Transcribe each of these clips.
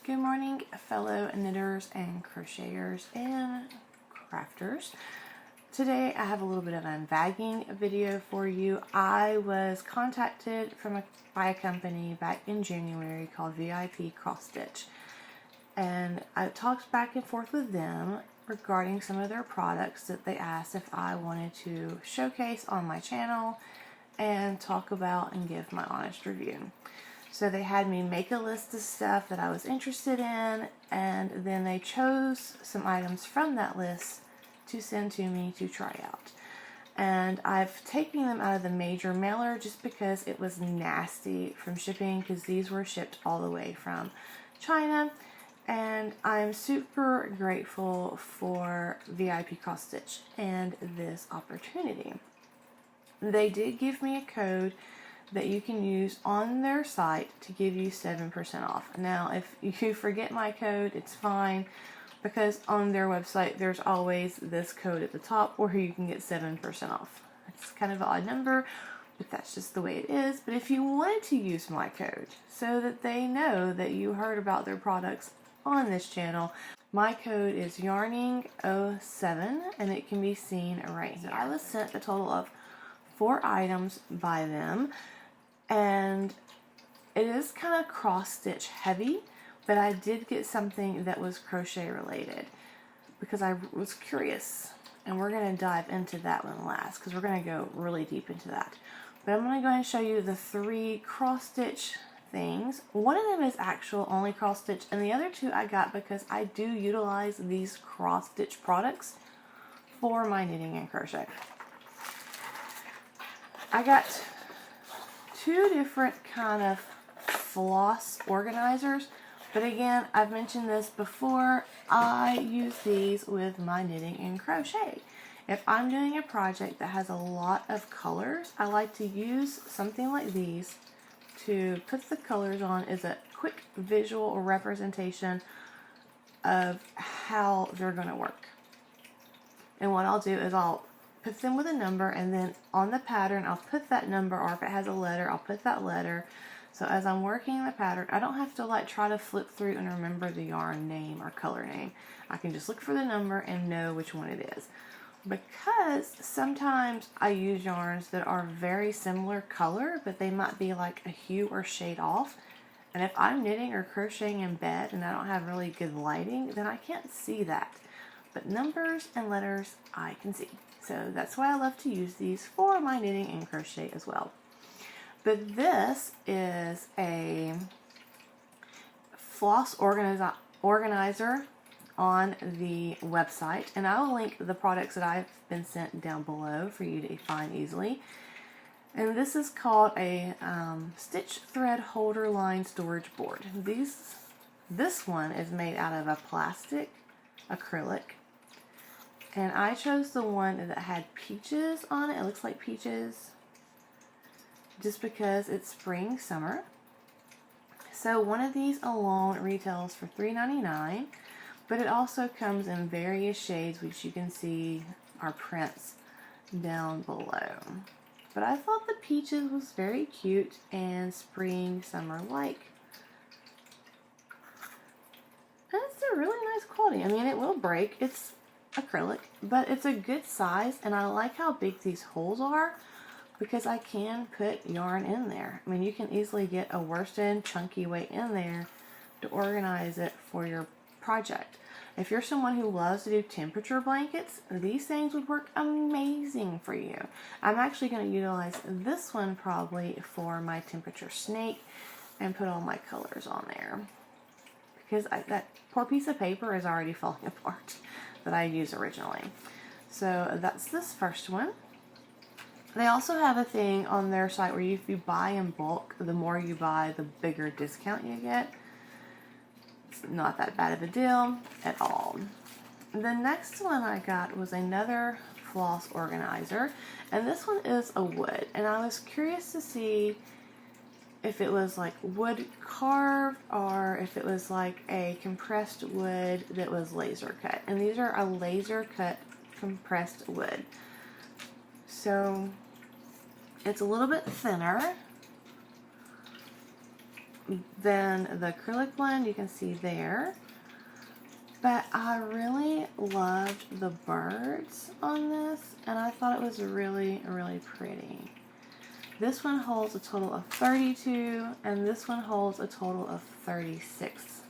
Good morning, fellow knitters and crocheters and crafters. Today I have a little bit of an unbagging video for you. I was contacted by a company back in January called VIP Cross Stitch, and I talked back and forth with them regarding some of their products that they asked if I wanted to showcase on my channel and talk about and give my honest review. So they had me make a list of stuff that I was interested in, and then they chose some items from that list to send to me to try out. And I've taken them out of the major mailer just because it was nasty from shipping, because these were shipped all the way from China. And I'm super grateful for VIP Cross Stitch and this opportunity. They did give me a code that you can use on their site to give you 7% off. Now, if you forget my code, it's fine, because on their website there's always this code at the top where you can get 7% off. It's kind of an odd number, but that's just the way it is. But if you wanted to use my code so that they know that you heard about their products on this channel, my code is yarning07, and it can be seen right here. I was sent a total of 4 items by them, and it is kind of cross stitch heavy, but I did get something that was crochet related because I was curious, and we're going to dive into that one last because we're going to go really deep into that. But I'm going to go ahead and show you the 3 cross stitch things. One of them is actual only cross stitch, and the other 2 I got because I do utilize these cross stitch products for my knitting and crochet. I got 2 different kind of floss organizers, but again, I've mentioned this before, I use these with my knitting and crochet. If I'm doing a project that has a lot of colors, I like to use something like these to put the colors on as a quick visual representation of how they're going to work. And what I'll do is I'll put them with a number, and then on the pattern I'll put that number, or if it has a letter I'll put that letter. So as I'm working the pattern, I don't have to like try to flip through and remember the yarn name or color name. I can just look for the number and know which one it is. Because sometimes I use yarns that are very similar color, but they might be like a hue or shade off. And if I'm knitting or crocheting in bed and I don't have really good lighting, then I can't see that. But numbers and letters I can see. So that's why I love to use these for my knitting and crochet as well. But this is a floss organizer on the website, and I will link the products that I've been sent down below for you to find easily. And this is called a stitch thread holder line storage board. This one is made out of a plastic acrylic. And I chose the one that had peaches on it. It looks like peaches just because it's spring, summer. So one of these alone retails for $3.99, but it also comes in various shades, which you can see are prints down below. But I thought the peaches was very cute and spring, summer-like. And it's a really nice quality. I mean, it will break. It's acrylic, but it's a good size, and I like how big these holes are because I can put yarn in there. I mean, you can easily get a worsted chunky weight in there to organize it for your project. If you're someone who loves to do temperature blankets, these things would work amazing for you. I'm actually going to utilize this one probably for my temperature snake and put all my colors on there, because that poor piece of paper is already falling apart that I used originally. So that's this first one. They also have a thing on their site where if you buy in bulk, the more you buy, the bigger discount you get. It's not that bad of a deal at all. The next one I got was another floss organizer, and this one is a wood, and I was curious to see if it was like wood carved or if it was like a compressed wood that was laser cut. And these are a laser cut compressed wood. So it's a little bit thinner, than the acrylic one, you can see there. But I really loved the birds on this, and I thought it was really, really pretty. This one holds a total of 32, and this one holds a total of 36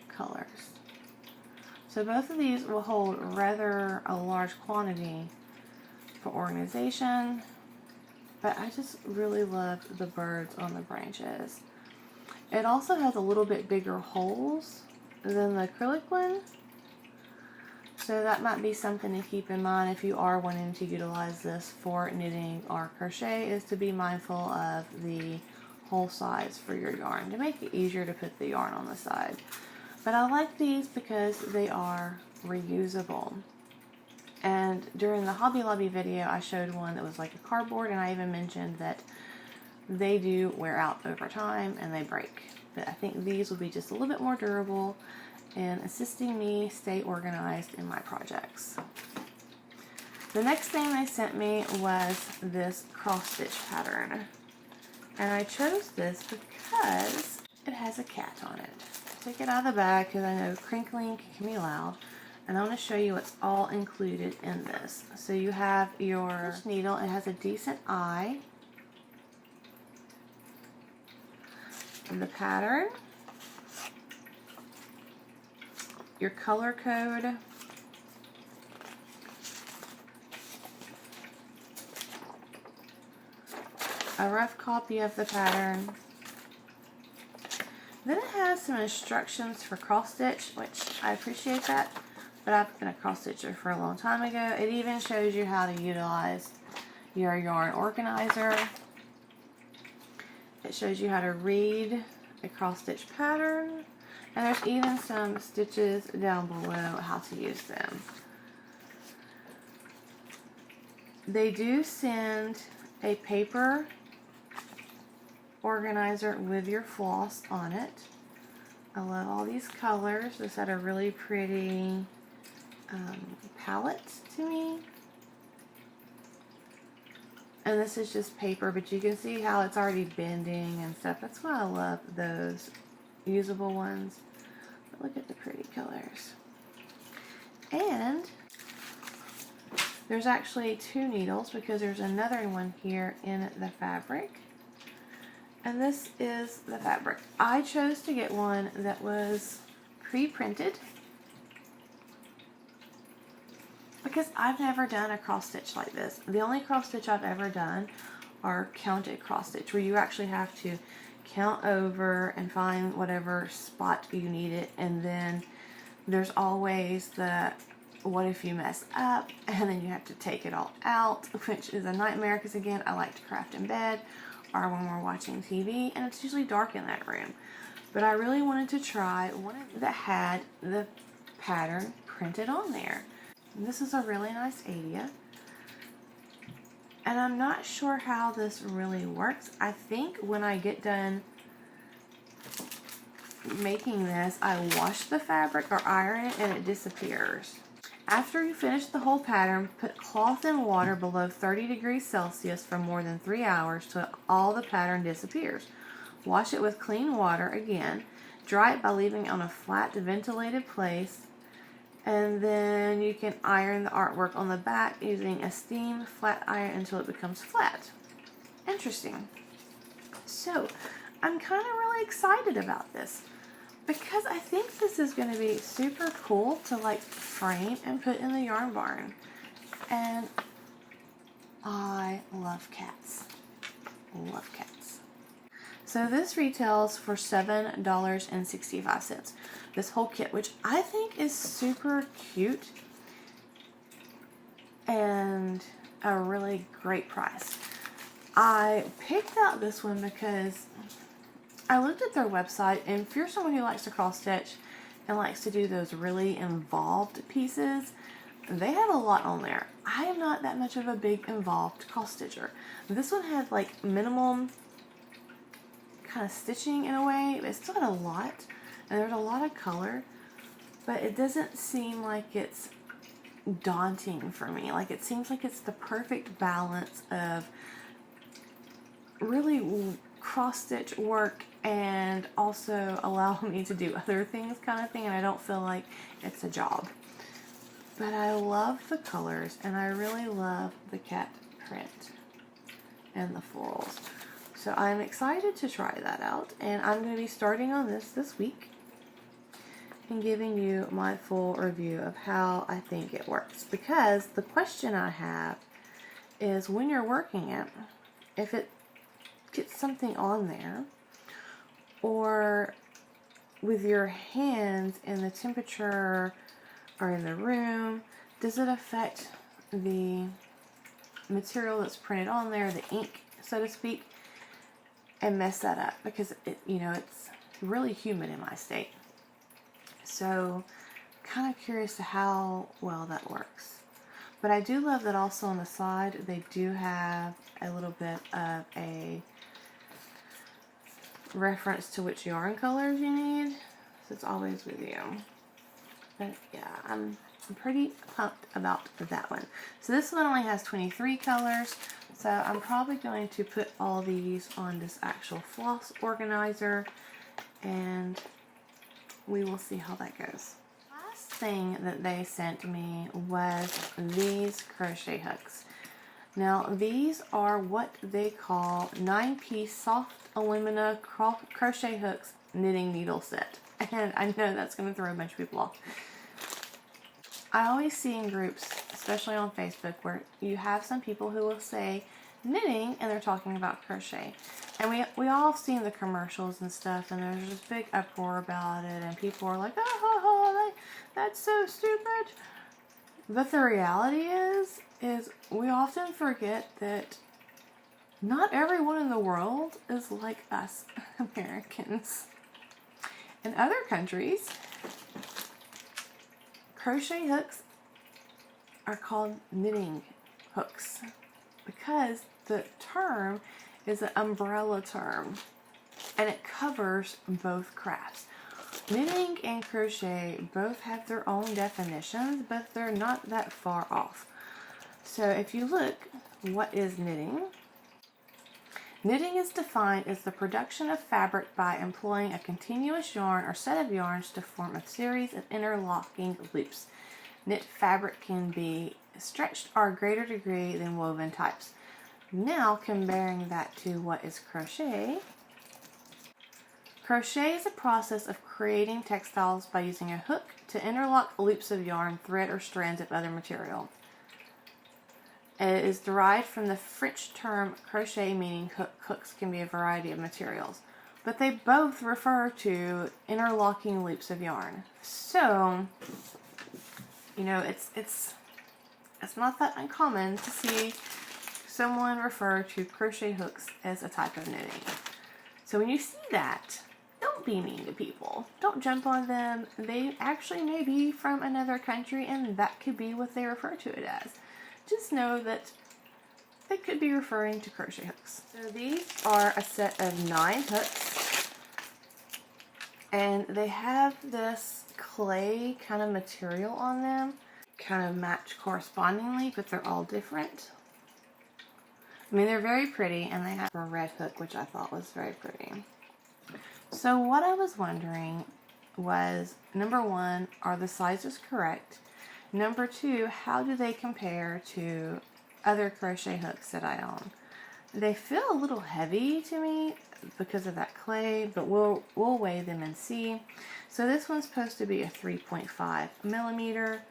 colors. So both of these will hold rather a large quantity for organization, but I just really loved the birds on the branches. It also has a little bit bigger holes than the acrylic one, so that might be something to keep in mind if you are wanting to utilize this for knitting or crochet, is to be mindful of the hole size for your yarn to make it easier to put the yarn on the side. But I like these because they are reusable. And during the Hobby Lobby video, I showed one that was like a cardboard, and I even mentioned that they do wear out over time and they break. But I think these will be just a little bit more durable and assisting me stay organized in my projects. The next thing they sent me was this cross stitch pattern. And I chose this because it has a cat on it. Take it out of the bag because I know crinkling can be loud. And I want to show you what's all included in this. So you have your needle. It has a decent eye. And the pattern. Your color code. A rough copy of the pattern. Then it has some instructions for cross stitch, which I appreciate that, but I've been a cross stitcher for a long time ago. It even shows you how to utilize your yarn organizer. It shows you how to read a cross stitch pattern, and there's even some stitches down below how to use them. They do send a paper organizer with your floss on it. I love all these colors. This had a really pretty palette to me. And this is just paper, but you can see how it's already bending and stuff. That's why I love those usable ones. But look at the pretty colors. And there's actually 2 needles because there's another one here in the fabric. And this is the fabric. I chose to get one that was pre-printed because I've never done a cross stitch like this. The only cross stitch I've ever done are counted cross stitch, where you actually have to count over and find whatever spot you need it, and then there's always the what if you mess up, and then you have to take it all out, which is a nightmare because again, I like to craft in bed or when we're watching TV, and it's usually dark in that room. But I really wanted to try one that had the pattern printed on there. And this is a really nice Adia. And I'm not sure how this really works. I think when I get done making this, I wash the fabric or iron it and it disappears. After you finish the whole pattern, put cloth in water below 30 degrees Celsius for more than 3 hours till all the pattern disappears. Wash it with clean water again. Dry it by leaving it on a flat, ventilated place. And then you can iron the artwork on the back using a steam flat iron until it becomes flat. Interesting. So, I'm kind of really excited about this, because I think this is going to be super cool to like frame and put in the yarn barn. And I love cats. Love cats. So this retails for $7.65. This whole kit, which I think is super cute and a really great price. I picked out this one because I looked at their website, and if you're someone who likes to cross stitch and likes to do those really involved pieces, they have a lot on there. I am not that much of a big involved cross stitcher. This one had like minimum kind of stitching in a way, but it still had a lot, and there's a lot of color, but it doesn't seem like it's daunting for me. Like, it seems like it's the perfect balance of really cross stitch work and also allow me to do other things kind of thing, and I don't feel like it's a job. But I love the colors, and I really love the cat print and the florals. So I'm excited to try that out, and I'm going to be starting on this week and giving you my full review of how I think it works. Because the question I have is, when you're working it, if it gets something on there, or with your hands in the temperature or in the room, does it affect the material that's printed on there, the ink, so to speak, and mess that up? Because it, you know, it's really humid in my state. So kind of curious to how well that works. But I do love that also on the side they do have a little bit of a reference to which yarn colors you need. So it's always with you. But yeah, I'm pretty pumped about that one. So this one only has 23 colors. So I'm probably going to put all these on this actual floss organizer, and we will see how that goes. Last thing that they sent me was these crochet hooks. Now these are what they call 9-piece soft alumina crochet hooks knitting needle set. And I know that's going to throw a bunch of people off. I always see in groups, especially on Facebook, where you have some people who will say knitting and they're talking about crochet. And we all seen the commercials and stuff, and there's this big uproar about it, and people are like, oh, that's so stupid. But the reality is we often forget that not everyone in the world is like us Americans. In other countries, crochet hooks are called knitting hooks because the term is an umbrella term, and it covers both crafts. Knitting and crochet both have their own definitions, but they're not that far off. So if you look, what is knitting? Knitting is defined as the production of fabric by employing a continuous yarn or set of yarns to form a series of interlocking loops. Knit fabric can be stretched or a greater degree than woven types. Now, comparing that to what is crochet. Crochet is a process of creating textiles by using a hook to interlock loops of yarn, thread, or strands of other material. It is derived from the French term crochet, meaning hook. Hooks can be a variety of materials, but they both refer to interlocking loops of yarn. So, you know, it's not that uncommon to see someone refer to crochet hooks as a type of knitting. So when you see that, don't be mean to people. Don't jump on them. They actually may be from another country, and that could be what they refer to it as. Just know that they could be referring to crochet hooks. So these are a set of 9 hooks, and they have this clay kind of material on them, kind of match correspondingly, but they're all different. I mean, they're very pretty, and they have a red hook, which I thought was very pretty. So what I was wondering was, number 1, are the sizes correct? Number 2, how do they compare to other crochet hooks that I own? They feel a little heavy to me because of that clay, but we'll weigh them and see. So this one's supposed to be a 3.5 millimeter,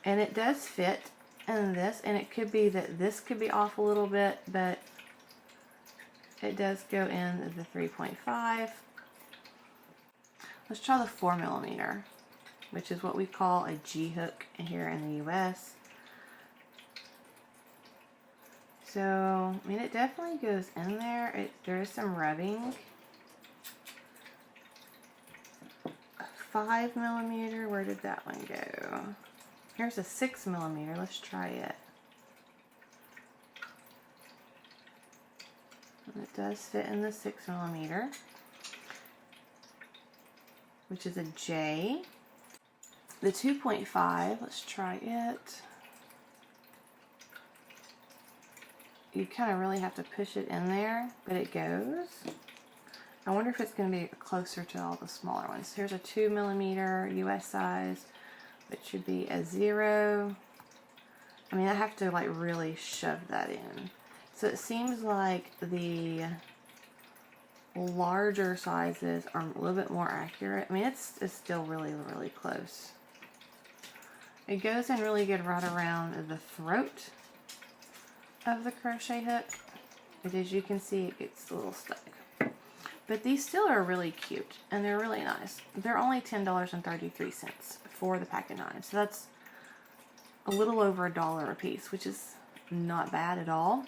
and it does fit in this, and it could be that this could be off a little bit, but it does go in the 3.5. Let's try the 4 millimeter, which is what we call a G hook here in the US. So, I mean, it definitely goes in there. There is some rubbing. 5 millimeter, where did that one go? Here's a 6 millimeter. Let's try it. And it does fit in the 6 millimeter, which is a J. The 2.5, let's try it. you kind of really have to push it in there, but it goes. I wonder if it's going to be closer to all the smaller ones. Here's a 2mm US size, which should be a 0. I mean, I have to like really shove that in. So it seems like the larger sizes are a little bit more accurate. I mean, it's still really, really close. It goes in really good right around the throat of the crochet hook, but as you can see, it gets a little stuck. But these still are really cute, and they're really nice. They're only $10.33 for the pack of 9, so that's a little over $1 a piece, which is not bad at all.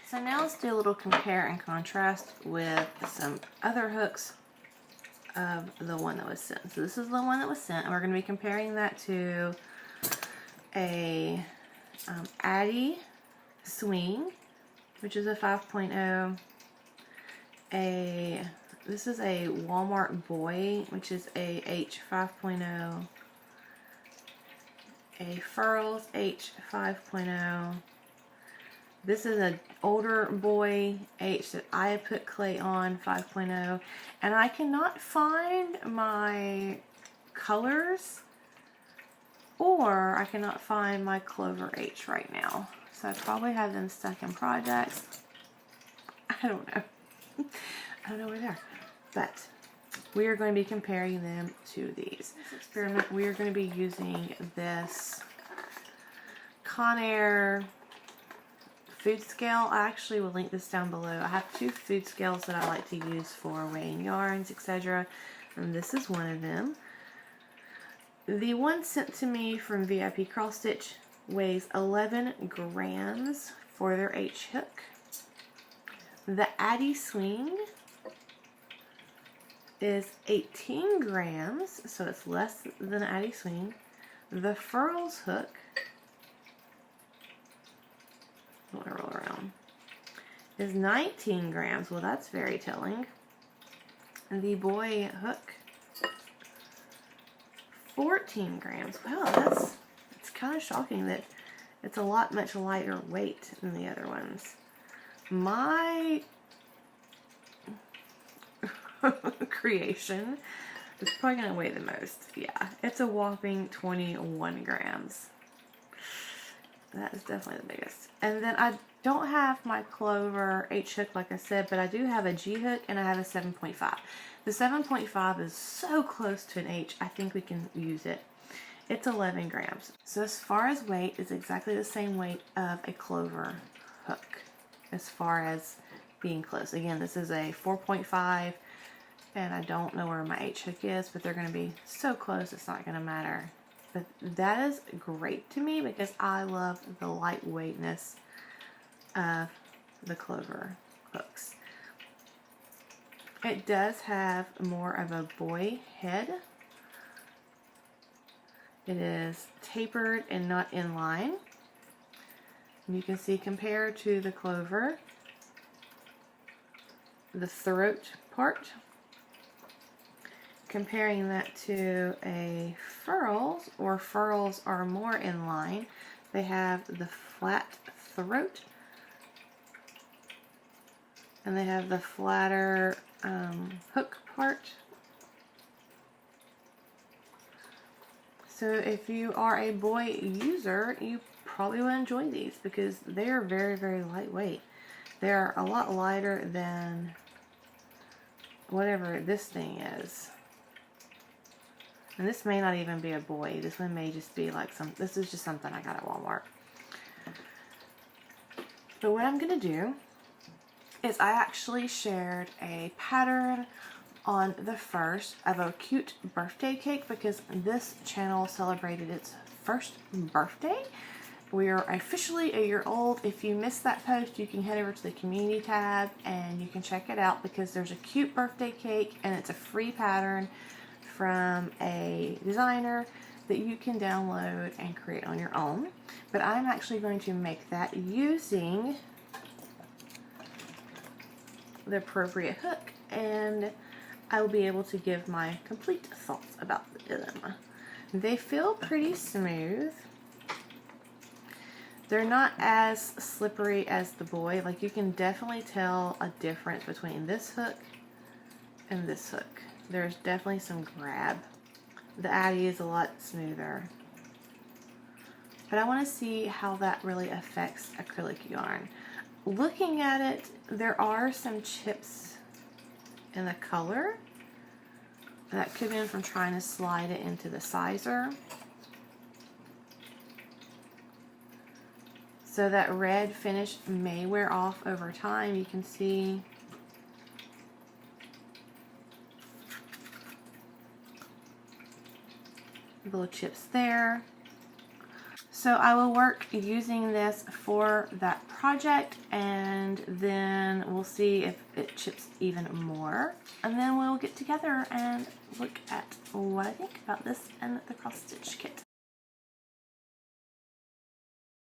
So now let's do a little compare and contrast with some other hooks of the one that was sent. So this is the one that was sent, and we're going to be comparing that to a Addy Swing, which is a 5.0. This is a Walmart Boy, which is a H 5.0. A Furls H 5.0. This is an older boy H that I put clay on 5.0, and I cannot find my colors, or I cannot find my Clover H right now. So I probably have them stuck in projects. I don't know. I don't know where they are. But we are going to be comparing them to these. This experiment, we are going to be using this Conair food scale. I actually will link this down below. I have 2 food scales that I like to use for weighing yarns, etc. And this is one of them. The one sent to me from VIP Cross Stitch weighs 11 grams for their H hook. The Addy Swing is 18 grams, so it's less than Addy Swing. The Furls hook, I want to roll around, is 19 grams. Well, that's very telling. And the Boy hook, 14 grams. Wow, it's kind of shocking that it's a lot much lighter weight than the other ones. My creation is probably going to weigh the most. Yeah, it's a whopping 21 grams. That is definitely the biggest. And then I don't have my Clover H hook like I said, but I do have a G hook and I have a 7.5. The 7.5 is so close to an H, I think we can use it. It's 11 grams. So as far as weight, it's exactly the same weight of a Clover hook as far as being close. Again, this is a 4.5, and I don't know where my H hook is, but they're going to be so close it's not going to matter. But that is great to me because I love the lightweightness of the Clover hooks. It does have more of a boy head. It is tapered and not in line. And you can see compared to the Clover, the throat part, comparing that to a Furls, or Furls are more in line. They have the flat throat, and they have the flatter hook part. So if you are a boy user, you probably will enjoy these because they are very, very lightweight. They're a lot lighter than whatever this thing is. And this may not even be a boy. This one may just be like this is just something I got at Walmart. But what I'm going to do is I actually shared a pattern on the 1st of a cute birthday cake because this channel celebrated its 1st birthday. We are officially a year old. If you missed that post, you can head over to the community tab and you can check it out because there's a cute birthday cake and it's a free pattern from a designer that you can download and create on your own. But I'm actually going to make that using the appropriate hook, and I will be able to give my complete thoughts about them. They feel pretty smooth. They're not as slippery as the boy. Like, you can definitely tell a difference between this hook and this hook. There's definitely some grab. The Addy is a lot smoother. But I want to see how that really affects acrylic yarn. Looking at it, there are some chips in the color. That could have been from trying to slide it into the sizer. So that red finish may wear off over time. You can see little chips there. So I will work using this for that project, and then we'll see if it chips even more. And then we'll get together and look at what I think about this and the cross stitch kit.